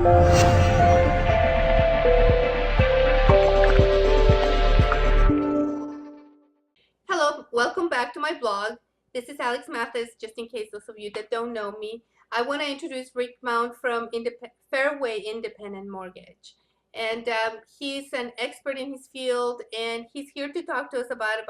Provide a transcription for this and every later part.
Hello, welcome back to my blog. This is Alex Matthes, just in case those of you that don't know me. I want to introduce Rick Mount from Fairway Independent Mortgage. And he's an expert in his field, and he's here to talk to us about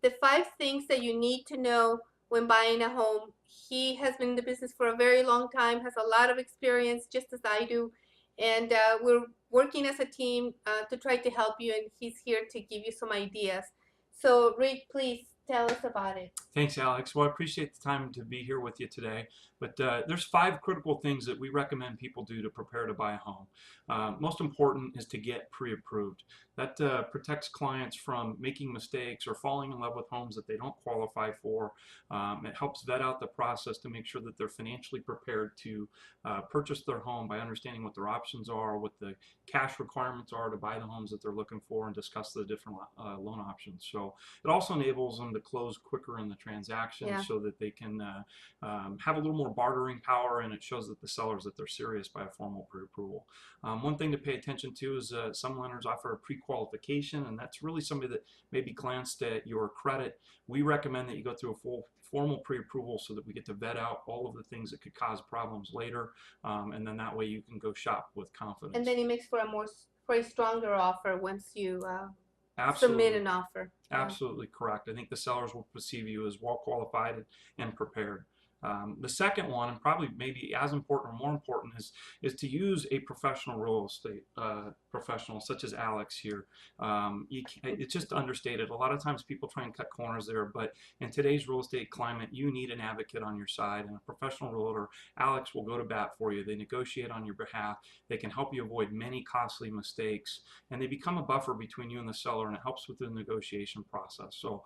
the 5 things that you need to know when buying a home. He has been in the business for a very long time, has a lot of experience, just as I do. And we're working as a team to try to help you, and he's here to give you some ideas. So, Rick, please tell us about it. Thanks, Alex. Well, I appreciate the time to be here with you today. But there's 5 critical things that we recommend people do to prepare to buy a home. Most important is to get pre-approved. That protects clients from making mistakes or falling in love with homes that they don't qualify for. It helps vet out the process to make sure that they're financially prepared to purchase their home by understanding what their options are, what the cash requirements are to buy the homes that they're looking for, and discuss the different loan options. So it also enables them to close quicker in the transaction, so that they can have a little more bartering power, and it shows that the sellers that they're serious by a formal pre-approval. One thing to pay attention to is some lenders offer a pre-qualification, and that's really somebody that maybe glanced at your credit. We recommend that you go through a full formal pre-approval so that we get to vet out all of the things that could cause problems later, and then that way you can go shop with confidence. And then it makes for a stronger offer once you Absolutely. submit an offer. Absolutely correct. I think the sellers will perceive you as well qualified and prepared. The second one, and probably maybe as important or more important, is to use a professional real estate professional such as Alex here. It's just understated. A lot of times people try and cut corners there, but in today's real estate climate, you need an advocate on your side, and a professional realtor, Alex, will go to bat for you. They negotiate on your behalf. They can help you avoid many costly mistakes, and they become a buffer between you and the seller, and it helps with the negotiation process. So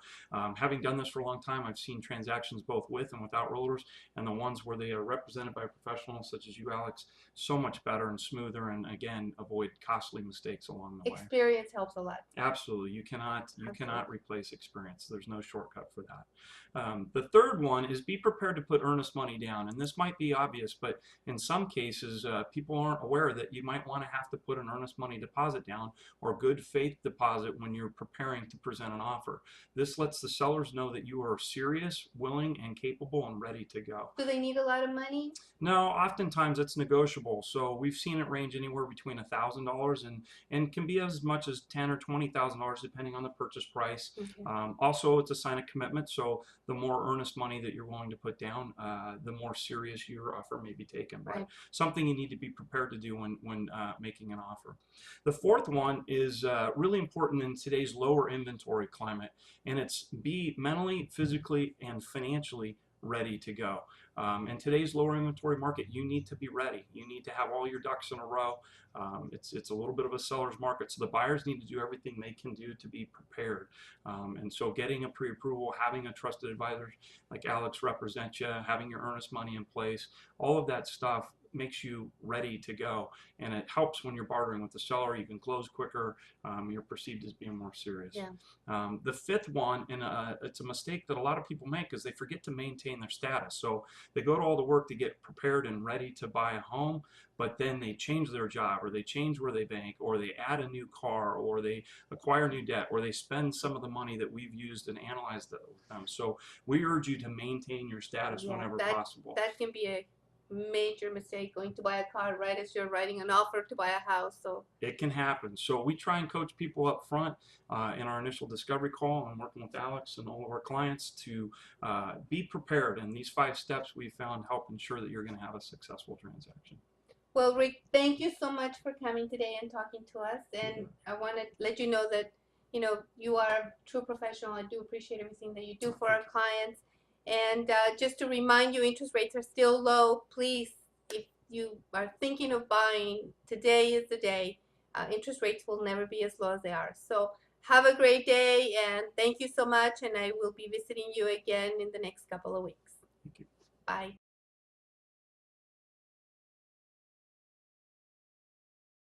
having done this for a long time, I've seen transactions both with and without realtors, and the ones where they are represented by professionals such as you, Alex, so much better and smoother, and again, avoid costly mistakes along the way. Experience helps a lot. Absolutely. You cannot replace experience. There's no shortcut for that. The third one is be prepared to put earnest money down, and this might be obvious, but in some cases people aren't aware that you might want to have to put an earnest money deposit down or good faith deposit when you're preparing to present an offer. This lets the sellers know that you are serious, willing, and capable and ready to go. Do they need a lot of money? No, oftentimes it's negotiable. So we've seen it range anywhere between $1,000 and can be as much as $10,000 or $20,000 depending on the purchase price. Okay. Also, it's a sign of commitment. So the more earnest money that you're willing to put down, the more serious your offer may be taken. But Right. something you need to be prepared to do when making an offer. The fourth one is really important in today's lower inventory climate, and it's be mentally, physically, and financially ready to go. In today's lower inventory market, you need to be ready. You need to have all your ducks in a row. It's a little bit of a seller's market, so the buyers need to do everything they can do to be prepared. And so getting a pre-approval, having a trusted advisor like Alex represent you, having your earnest money in place, all of that stuff makes you ready to go, and it helps when you're bartering with the seller. You can close quicker. You're perceived as being more serious. Yeah. The fifth one, and it's a mistake that a lot of people make, is they forget to maintain their status. So they go to all the work to get prepared and ready to buy a home, but then they change their job, or they change where they bank, or they add a new car, or they acquire new debt, or they spend some of the money that we've used and analyzed them. So we urge you to maintain your status whenever possible. That can be a major mistake, going to buy a car right as you're writing an offer to buy a house. So it can happen. So we try and coach people up front in our initial discovery call, and working with Alex and all of our clients to be prepared. And these 5 steps we found help ensure that you're going to have a successful transaction. Well, Rick, thank you so much for coming today and talking to us. And I want to let you know that you are a true professional. I do appreciate everything that you do for our clients. And just to remind you, interest rates are still low. Please, if you are thinking of buying, today is the day. Interest rates will never be as low as they are. So have a great day, and thank you so much. And I will be visiting you again in the next couple of weeks. Thank you. Bye.